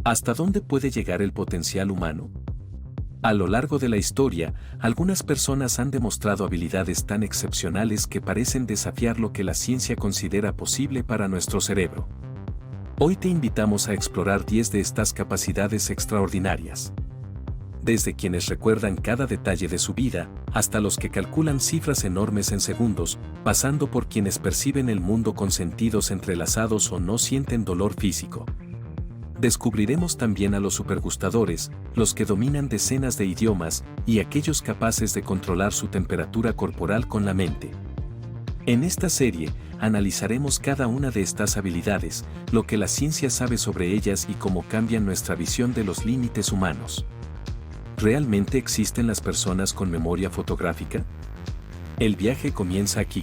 ¿Hasta dónde puede llegar el potencial humano? A lo largo de la historia, algunas personas han demostrado habilidades tan excepcionales que parecen desafiar lo que la ciencia considera posible para nuestro cerebro. Hoy te invitamos a explorar 10 de estas capacidades extraordinarias. Desde quienes recuerdan cada detalle de su vida, hasta los que calculan cifras enormes en segundos, pasando por quienes perciben el mundo con sentidos entrelazados o no sienten dolor físico. Descubriremos también a los supergustadores, los que dominan decenas de idiomas, y aquellos capaces de controlar su temperatura corporal con la mente. En esta serie, analizaremos cada una de estas habilidades, lo que la ciencia sabe sobre ellas y cómo cambian nuestra visión de los límites humanos. ¿Realmente existen las personas con memoria fotográfica? El viaje comienza aquí.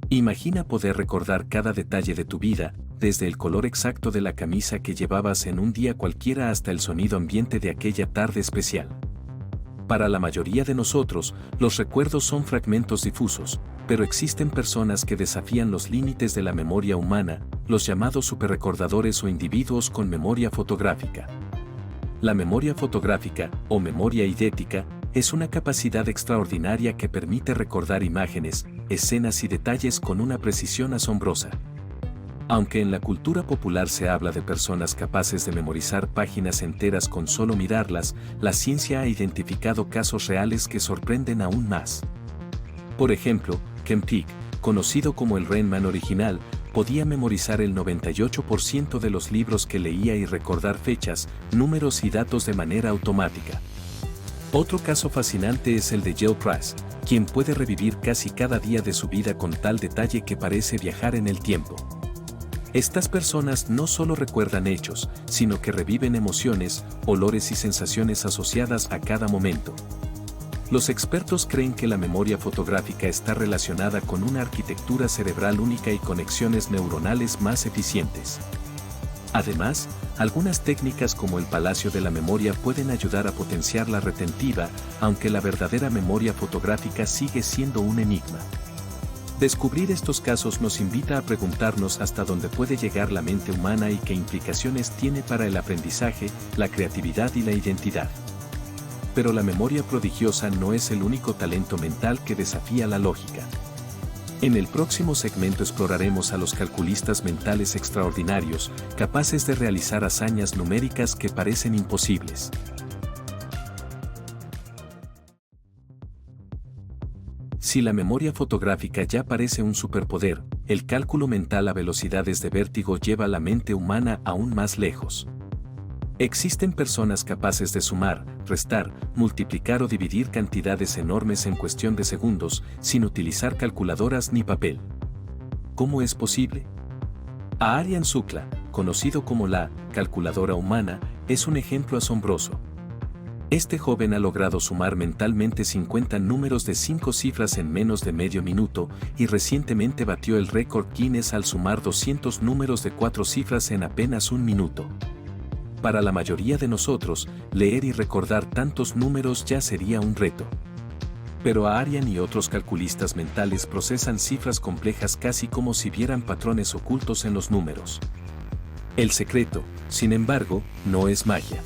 Imagina poder recordar cada detalle de tu vida, desde el color exacto de la camisa que llevabas en un día cualquiera hasta el sonido ambiente de aquella tarde especial. Para la mayoría de nosotros, los recuerdos son fragmentos difusos, pero existen personas que desafían los límites de la memoria humana, los llamados superrecordadores o individuos con memoria fotográfica. La memoria fotográfica, o memoria eidética, es una capacidad extraordinaria que permite recordar imágenes, escenas y detalles con una precisión asombrosa. Aunque en la cultura popular se habla de personas capaces de memorizar páginas enteras con solo mirarlas, la ciencia ha identificado casos reales que sorprenden aún más. Por ejemplo, Ken Peck, conocido como el Rain Man original, podía memorizar el 98% de los libros que leía y recordar fechas, números y datos de manera automática. Otro caso fascinante es el de Jill Price, quien puede revivir casi cada día de su vida con tal detalle que parece viajar en el tiempo. Estas personas no solo recuerdan hechos, sino que reviven emociones, olores y sensaciones asociadas a cada momento. Los expertos creen que la memoria fotográfica está relacionada con una arquitectura cerebral única y conexiones neuronales más eficientes. Además, algunas técnicas como el Palacio de la Memoria pueden ayudar a potenciar la retentiva, aunque la verdadera memoria fotográfica sigue siendo un enigma. Descubrir estos casos nos invita a preguntarnos hasta dónde puede llegar la mente humana y qué implicaciones tiene para el aprendizaje, la creatividad y la identidad. Pero la memoria prodigiosa no es el único talento mental que desafía la lógica. En el próximo segmento exploraremos a los calculistas mentales extraordinarios, capaces de realizar hazañas numéricas que parecen imposibles. Si la memoria fotográfica ya parece un superpoder, el cálculo mental a velocidades de vértigo lleva la mente humana aún más lejos. Existen personas capaces de sumar, restar, multiplicar o dividir cantidades enormes en cuestión de segundos, sin utilizar calculadoras ni papel. ¿Cómo es posible? Aryan Shukla, conocido como la calculadora humana, es un ejemplo asombroso. Este joven ha logrado sumar mentalmente 50 números de 5 cifras en menos de medio minuto y recientemente batió el récord Guinness al sumar 200 números de 4 cifras en apenas un minuto. Para la mayoría de nosotros, leer y recordar tantos números ya sería un reto. Pero Aryan y otros calculistas mentales procesan cifras complejas casi como si vieran patrones ocultos en los números. El secreto, sin embargo, no es magia.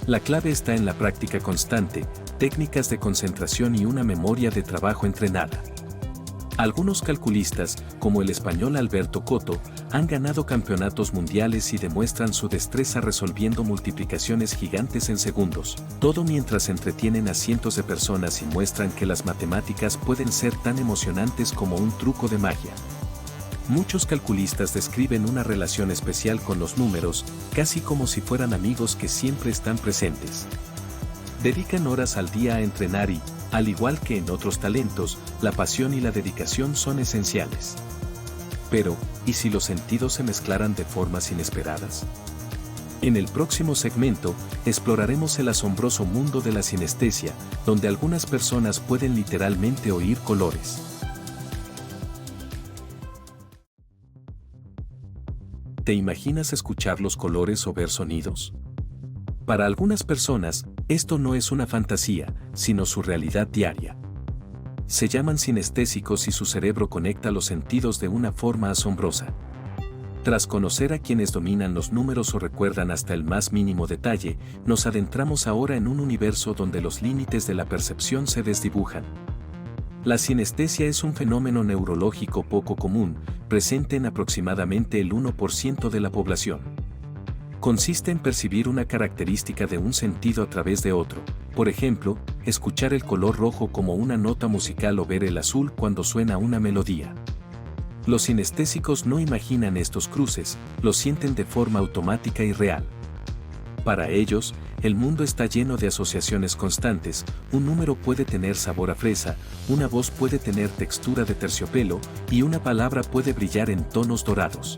La clave está en la práctica constante, técnicas de concentración y una memoria de trabajo entrenada. Algunos calculistas, como el español Alberto Coto, han ganado campeonatos mundiales y demuestran su destreza resolviendo multiplicaciones gigantes en segundos, todo mientras entretienen a cientos de personas y muestran que las matemáticas pueden ser tan emocionantes como un truco de magia. Muchos calculistas describen una relación especial con los números, casi como si fueran amigos que siempre están presentes. Dedican horas al día a entrenar y, al igual que en otros talentos, la pasión y la dedicación son esenciales. Pero, ¿y si los sentidos se mezclaran de formas inesperadas? En el próximo segmento, exploraremos el asombroso mundo de la sinestesia, donde algunas personas pueden literalmente oír colores. ¿Te imaginas escuchar los colores o ver sonidos? Para algunas personas, esto no es una fantasía, sino su realidad diaria. Se llaman sinestésicos y su cerebro conecta los sentidos de una forma asombrosa. Tras conocer a quienes dominan los números o recuerdan hasta el más mínimo detalle, nos adentramos ahora en un universo donde los límites de la percepción se desdibujan. La sinestesia es un fenómeno neurológico poco común, presente en aproximadamente el 1% de la población. Consiste en percibir una característica de un sentido a través de otro, por ejemplo, escuchar el color rojo como una nota musical o ver el azul cuando suena una melodía. Los sinestésicos no imaginan estos cruces, los sienten de forma automática y real. Para ellos, el mundo está lleno de asociaciones constantes, un número puede tener sabor a fresa, una voz puede tener textura de terciopelo, y una palabra puede brillar en tonos dorados.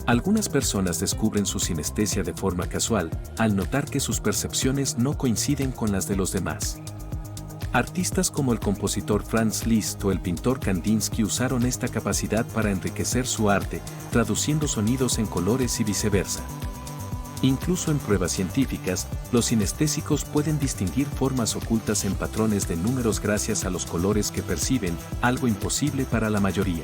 Algunas personas descubren su sinestesia de forma casual, al notar que sus percepciones no coinciden con las de los demás. Artistas como el compositor Franz Liszt o el pintor Kandinsky usaron esta capacidad para enriquecer su arte, traduciendo sonidos en colores y viceversa. Incluso en pruebas científicas, los sinestésicos pueden distinguir formas ocultas en patrones de números gracias a los colores que perciben, algo imposible para la mayoría.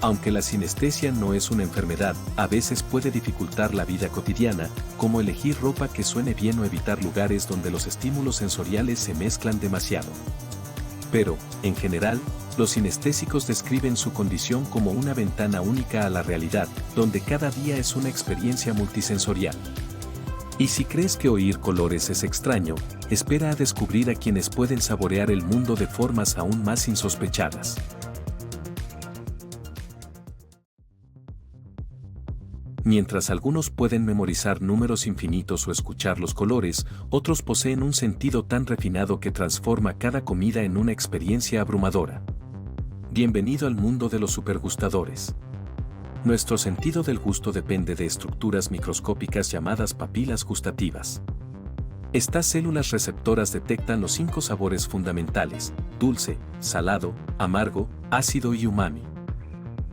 Aunque la sinestesia no es una enfermedad, a veces puede dificultar la vida cotidiana, como elegir ropa que suene bien o evitar lugares donde los estímulos sensoriales se mezclan demasiado. Pero, en general, los sinestésicos describen su condición como una ventana única a la realidad, donde cada día es una experiencia multisensorial. Y si crees que oír colores es extraño, espera a descubrir a quienes pueden saborear el mundo de formas aún más insospechadas. Mientras algunos pueden memorizar números infinitos o escuchar los colores, otros poseen un sentido tan refinado que transforma cada comida en una experiencia abrumadora. Bienvenido al mundo de los supergustadores. Nuestro sentido del gusto depende de estructuras microscópicas llamadas papilas gustativas. Estas células receptoras detectan los 5 sabores fundamentales: dulce, salado, amargo, ácido y umami.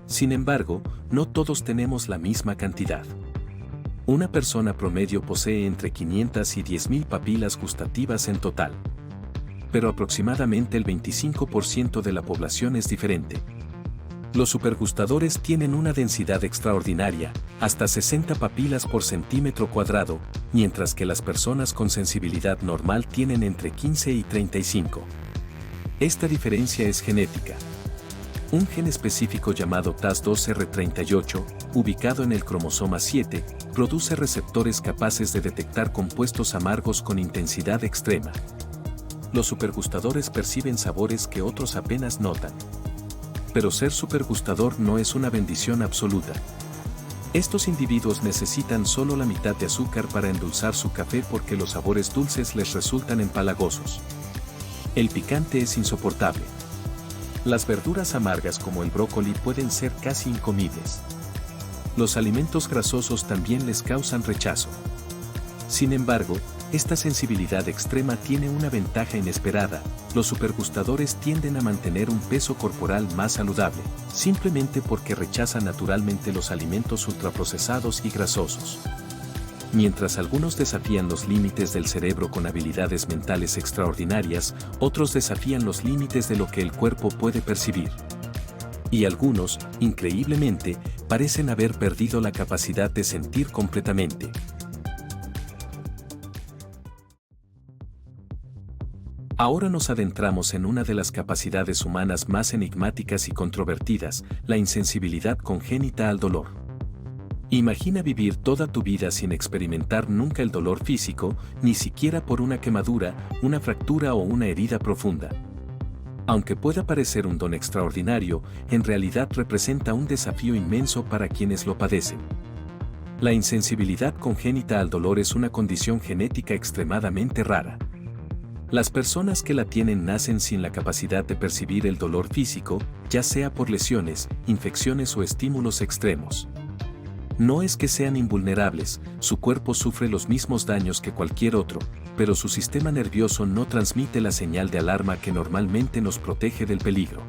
Sin embargo, no todos tenemos la misma cantidad. Una persona promedio posee entre 500 y 10.000 papilas gustativas en total. Pero aproximadamente el 25% de la población es diferente. Los supergustadores tienen una densidad extraordinaria, hasta 60 papilas por centímetro cuadrado, mientras que las personas con sensibilidad normal tienen entre 15 y 35. Esta diferencia es genética. Un gen específico llamado TAS2R38, ubicado en el cromosoma 7, produce receptores capaces de detectar compuestos amargos con intensidad extrema. Los supergustadores perciben sabores que otros apenas notan. Pero ser supergustador no es una bendición absoluta. Estos individuos necesitan solo la mitad de azúcar para endulzar su café porque los sabores dulces les resultan empalagosos. El picante es insoportable. Las verduras amargas como el brócoli pueden ser casi incomibles. Los alimentos grasosos también les causan rechazo. Sin embargo, esta sensibilidad extrema tiene una ventaja inesperada: los supergustadores tienden a mantener un peso corporal más saludable, simplemente porque rechazan naturalmente los alimentos ultraprocesados y grasosos. Mientras algunos desafían los límites del cerebro con habilidades mentales extraordinarias, otros desafían los límites de lo que el cuerpo puede percibir. Y algunos, increíblemente, parecen haber perdido la capacidad de sentir completamente. Ahora nos adentramos en una de las capacidades humanas más enigmáticas y controvertidas: la insensibilidad congénita al dolor. Imagina vivir toda tu vida sin experimentar nunca el dolor físico, ni siquiera por una quemadura, una fractura o una herida profunda. Aunque pueda parecer un don extraordinario, en realidad representa un desafío inmenso para quienes lo padecen. La insensibilidad congénita al dolor es una condición genética extremadamente rara. Las personas que la tienen nacen sin la capacidad de percibir el dolor físico, ya sea por lesiones, infecciones o estímulos extremos. No es que sean invulnerables, su cuerpo sufre los mismos daños que cualquier otro, pero su sistema nervioso no transmite la señal de alarma que normalmente nos protege del peligro.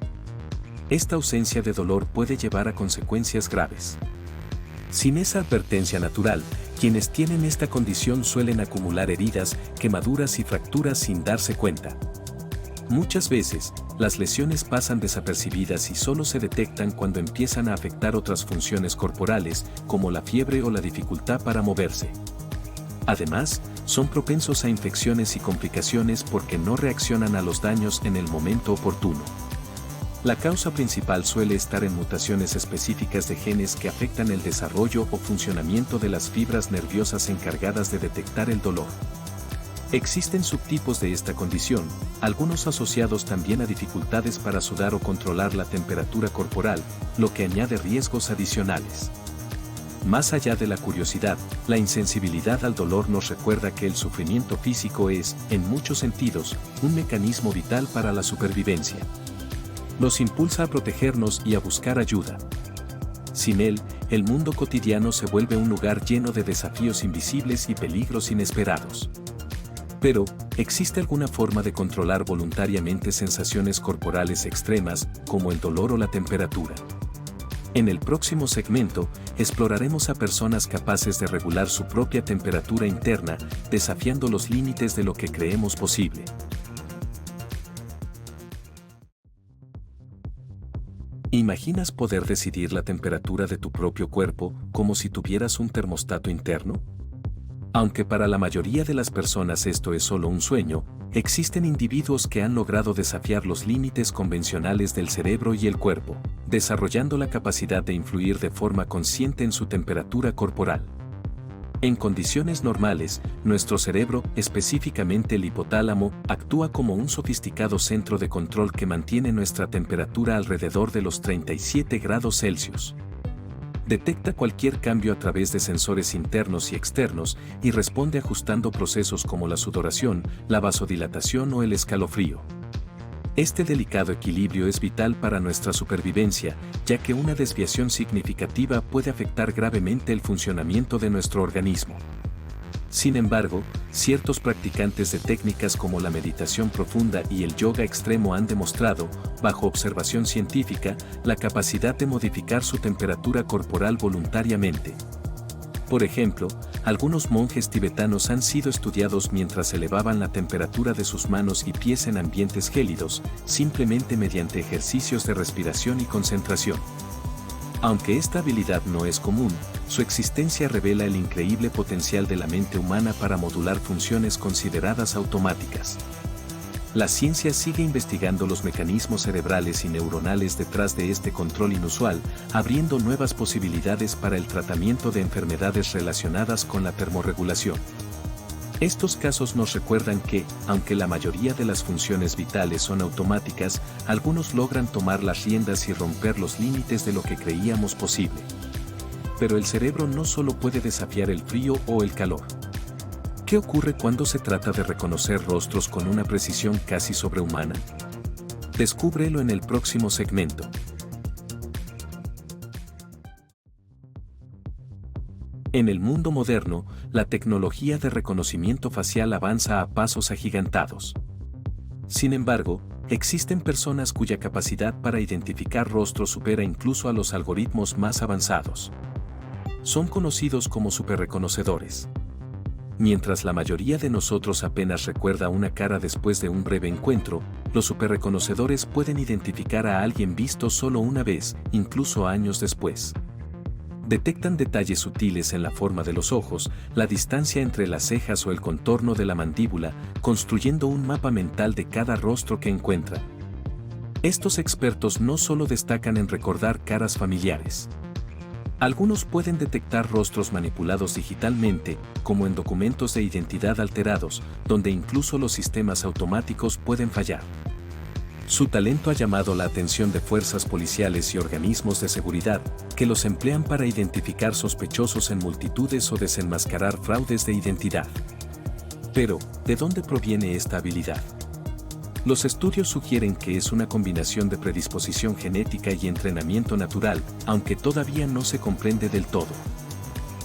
Esta ausencia de dolor puede llevar a consecuencias graves. Sin esa advertencia natural, quienes tienen esta condición suelen acumular heridas, quemaduras y fracturas sin darse cuenta. Muchas veces, las lesiones pasan desapercibidas y solo se detectan cuando empiezan a afectar otras funciones corporales, como la fiebre o la dificultad para moverse. Además, son propensos a infecciones y complicaciones porque no reaccionan a los daños en el momento oportuno. La causa principal suele estar en mutaciones específicas de genes que afectan el desarrollo o funcionamiento de las fibras nerviosas encargadas de detectar el dolor. Existen subtipos de esta condición, algunos asociados también a dificultades para sudar o controlar la temperatura corporal, lo que añade riesgos adicionales. Más allá de la curiosidad, la insensibilidad al dolor nos recuerda que el sufrimiento físico es, en muchos sentidos, un mecanismo vital para la supervivencia. Nos impulsa a protegernos y a buscar ayuda. Sin él, el mundo cotidiano se vuelve un lugar lleno de desafíos invisibles y peligros inesperados. Pero, ¿existe alguna forma de controlar voluntariamente sensaciones corporales extremas, como el dolor o la temperatura? En el próximo segmento, exploraremos a personas capaces de regular su propia temperatura interna, desafiando los límites de lo que creemos posible. ¿Imaginas poder decidir la temperatura de tu propio cuerpo como si tuvieras un termostato interno? Aunque para la mayoría de las personas esto es solo un sueño, existen individuos que han logrado desafiar los límites convencionales del cerebro y el cuerpo, desarrollando la capacidad de influir de forma consciente en su temperatura corporal. En condiciones normales, nuestro cerebro, específicamente el hipotálamo, actúa como un sofisticado centro de control que mantiene nuestra temperatura alrededor de los 37 grados Celsius. Detecta cualquier cambio a través de sensores internos y externos y responde ajustando procesos como la sudoración, la vasodilatación o el escalofrío. Este delicado equilibrio es vital para nuestra supervivencia, ya que una desviación significativa puede afectar gravemente el funcionamiento de nuestro organismo. Sin embargo, ciertos practicantes de técnicas como la meditación profunda y el yoga extremo han demostrado, bajo observación científica, la capacidad de modificar su temperatura corporal voluntariamente. Por ejemplo, algunos monjes tibetanos han sido estudiados mientras elevaban la temperatura de sus manos y pies en ambientes gélidos, simplemente mediante ejercicios de respiración y concentración. Aunque esta habilidad no es común, su existencia revela el increíble potencial de la mente humana para modular funciones consideradas automáticas. La ciencia sigue investigando los mecanismos cerebrales y neuronales detrás de este control inusual, abriendo nuevas posibilidades para el tratamiento de enfermedades relacionadas con la termorregulación. Estos casos nos recuerdan que, aunque la mayoría de las funciones vitales son automáticas, algunos logran tomar las riendas y romper los límites de lo que creíamos posible. Pero el cerebro no solo puede desafiar el frío o el calor. ¿Qué ocurre cuando se trata de reconocer rostros con una precisión casi sobrehumana? Descúbrelo en el próximo segmento. En el mundo moderno, la tecnología de reconocimiento facial avanza a pasos agigantados. Sin embargo, existen personas cuya capacidad para identificar rostros supera incluso a los algoritmos más avanzados. Son conocidos como superreconocedores. Mientras la mayoría de nosotros apenas recuerda una cara después de un breve encuentro, los superreconocedores pueden identificar a alguien visto solo una vez, incluso años después. Detectan detalles sutiles en la forma de los ojos, la distancia entre las cejas o el contorno de la mandíbula, construyendo un mapa mental de cada rostro que encuentran. Estos expertos no solo destacan en recordar caras familiares. Algunos pueden detectar rostros manipulados digitalmente, como en documentos de identidad alterados, donde incluso los sistemas automáticos pueden fallar. Su talento ha llamado la atención de fuerzas policiales y organismos de seguridad, que los emplean para identificar sospechosos en multitudes o desenmascarar fraudes de identidad. Pero, ¿de dónde proviene esta habilidad? Los estudios sugieren que es una combinación de predisposición genética y entrenamiento natural, aunque todavía no se comprende del todo.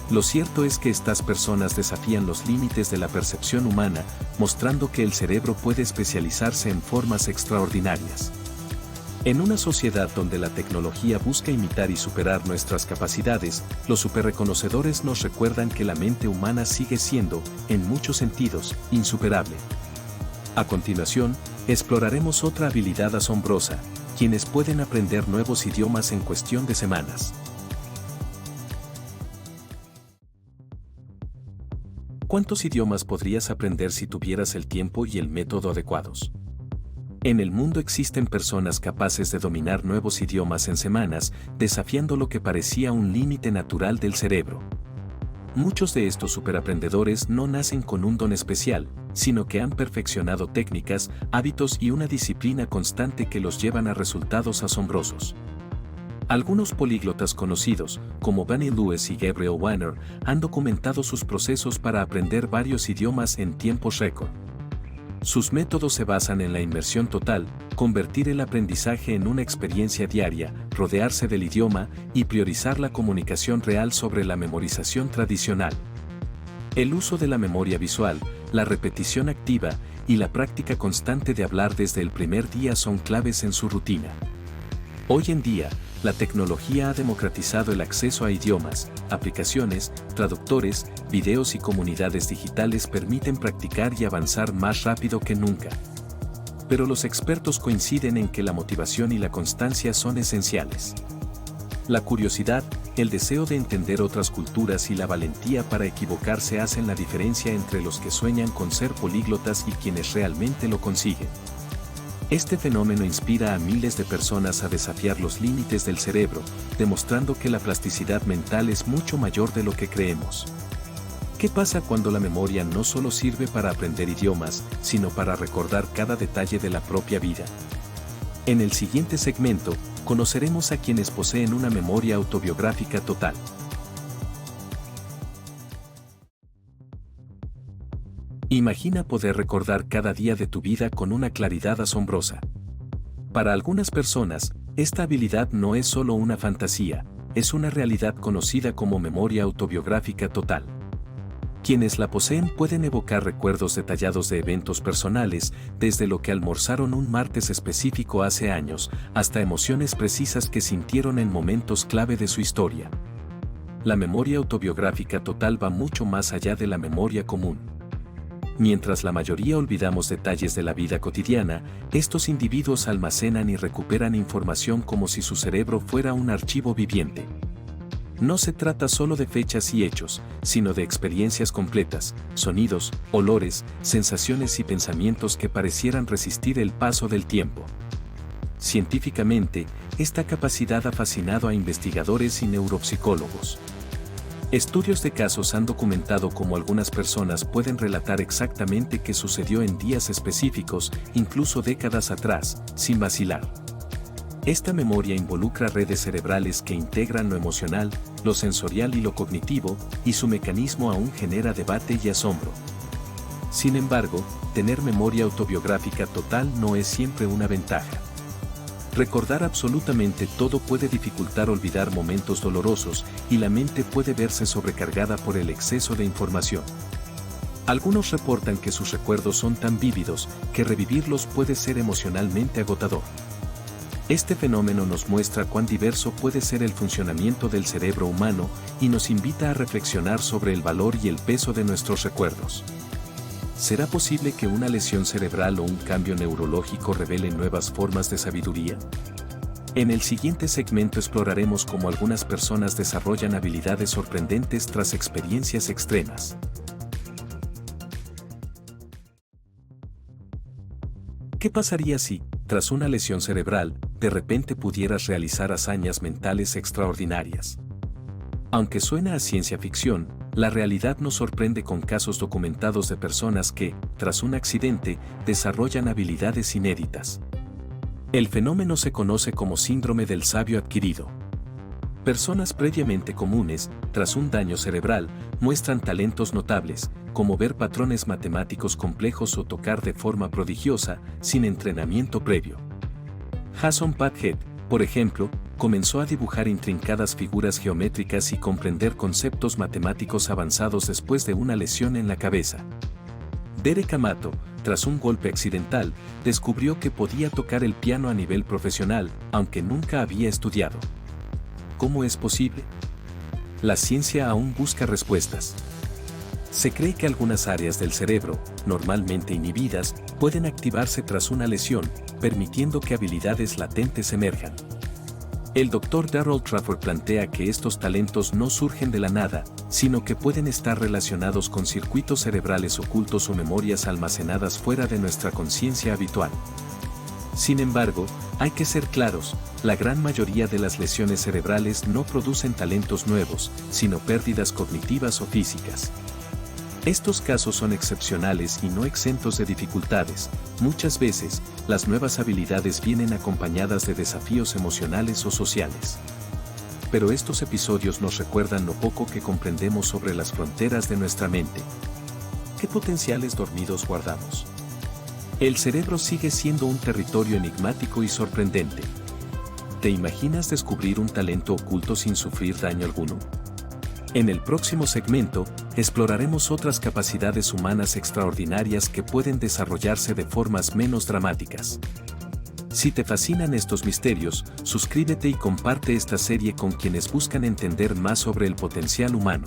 Lo cierto es que estas personas desafían los límites de la percepción humana, mostrando que el cerebro puede especializarse en formas extraordinarias. En una sociedad donde la tecnología busca imitar y superar nuestras capacidades, los superreconocedores nos recuerdan que la mente humana sigue siendo, en muchos sentidos, insuperable. A continuación, Exploraremos otra habilidad asombrosa, quienes pueden aprender nuevos idiomas en cuestión de semanas. ¿Cuántos idiomas podrías aprender si tuvieras el tiempo y el método adecuados? En el mundo existen personas capaces de dominar nuevos idiomas en semanas, desafiando lo que parecía un límite natural del cerebro. Muchos de estos superaprendedores no nacen con un don especial, sino que han perfeccionado técnicas, hábitos y una disciplina constante que los llevan a resultados asombrosos. Algunos políglotas conocidos, como Bunny Lewis y Gabriel Warner, han documentado sus procesos para aprender varios idiomas en tiempos récord. Sus métodos se basan en la inmersión total, convertir el aprendizaje en una experiencia diaria, rodearse del idioma y priorizar la comunicación real sobre la memorización tradicional. El uso de la memoria visual, la repetición activa y la práctica constante de hablar desde el primer día son claves en su rutina. Hoy en día, la tecnología ha democratizado el acceso a idiomas, aplicaciones, traductores, videos y comunidades digitales permiten practicar y avanzar más rápido que nunca. Pero los expertos coinciden en que la motivación y la constancia son esenciales. La curiosidad, el deseo de entender otras culturas y la valentía para equivocarse hacen la diferencia entre los que sueñan con ser políglotas y quienes realmente lo consiguen. Este fenómeno inspira a miles de personas a desafiar los límites del cerebro, demostrando que la plasticidad mental es mucho mayor de lo que creemos. ¿Qué pasa cuando la memoria no solo sirve para aprender idiomas, sino para recordar cada detalle de la propia vida? En el siguiente segmento, conoceremos a quienes poseen una memoria autobiográfica total. Imagina poder recordar cada día de tu vida con una claridad asombrosa. Para algunas personas, esta habilidad no es solo una fantasía, es una realidad conocida como memoria autobiográfica total. Quienes la poseen pueden evocar recuerdos detallados de eventos personales, desde lo que almorzaron un martes específico hace años, hasta emociones precisas que sintieron en momentos clave de su historia. La memoria autobiográfica total va mucho más allá de la memoria común. Mientras la mayoría olvidamos detalles de la vida cotidiana, estos individuos almacenan y recuperan información como si su cerebro fuera un archivo viviente. No se trata solo de fechas y hechos, sino de experiencias completas, sonidos, olores, sensaciones y pensamientos que parecieran resistir el paso del tiempo. Científicamente, esta capacidad ha fascinado a investigadores y neuropsicólogos. Estudios de casos han documentado cómo algunas personas pueden relatar exactamente qué sucedió en días específicos, incluso décadas atrás, sin vacilar. Esta memoria involucra redes cerebrales que integran lo emocional, lo sensorial y lo cognitivo, y su mecanismo aún genera debate y asombro. Sin embargo, tener memoria autobiográfica total no es siempre una ventaja. Recordar absolutamente todo puede dificultar olvidar momentos dolorosos y la mente puede verse sobrecargada por el exceso de información. Algunos reportan que sus recuerdos son tan vívidos que revivirlos puede ser emocionalmente agotador. Este fenómeno nos muestra cuán diverso puede ser el funcionamiento del cerebro humano y nos invita a reflexionar sobre el valor y el peso de nuestros recuerdos. ¿Será posible que una lesión cerebral o un cambio neurológico revele nuevas formas de sabiduría? En el siguiente segmento exploraremos cómo algunas personas desarrollan habilidades sorprendentes tras experiencias extremas. ¿Qué pasaría si, tras una lesión cerebral, de repente pudieras realizar hazañas mentales extraordinarias? Aunque suena a ciencia ficción, la realidad nos sorprende con casos documentados de personas que, tras un accidente, desarrollan habilidades inéditas. El fenómeno se conoce como síndrome del sabio adquirido. Personas previamente comunes, tras un daño cerebral, muestran talentos notables, como ver patrones matemáticos complejos o tocar de forma prodigiosa, sin entrenamiento previo. Jason Packhead, por ejemplo, comenzó a dibujar intrincadas figuras geométricas y comprender conceptos matemáticos avanzados después de una lesión en la cabeza. Derek Amato, tras un golpe accidental, descubrió que podía tocar el piano a nivel profesional, aunque nunca había estudiado. ¿Cómo es posible? La ciencia aún busca respuestas. Se cree que algunas áreas del cerebro, normalmente inhibidas, pueden activarse tras una lesión, permitiendo que habilidades latentes emerjan. El Dr. Darrell Trafford plantea que estos talentos no surgen de la nada, sino que pueden estar relacionados con circuitos cerebrales ocultos o memorias almacenadas fuera de nuestra conciencia habitual. Sin embargo, hay que ser claros, la gran mayoría de las lesiones cerebrales no producen talentos nuevos, sino pérdidas cognitivas o físicas. Estos casos son excepcionales y no exentos de dificultades. Muchas veces, las nuevas habilidades vienen acompañadas de desafíos emocionales o sociales. Pero estos episodios nos recuerdan lo poco que comprendemos sobre las fronteras de nuestra mente. ¿Qué potenciales dormidos guardamos? El cerebro sigue siendo un territorio enigmático y sorprendente. ¿Te imaginas descubrir un talento oculto sin sufrir daño alguno? En el próximo segmento, exploraremos otras capacidades humanas extraordinarias que pueden desarrollarse de formas menos dramáticas. Si te fascinan estos misterios, suscríbete y comparte esta serie con quienes buscan entender más sobre el potencial humano.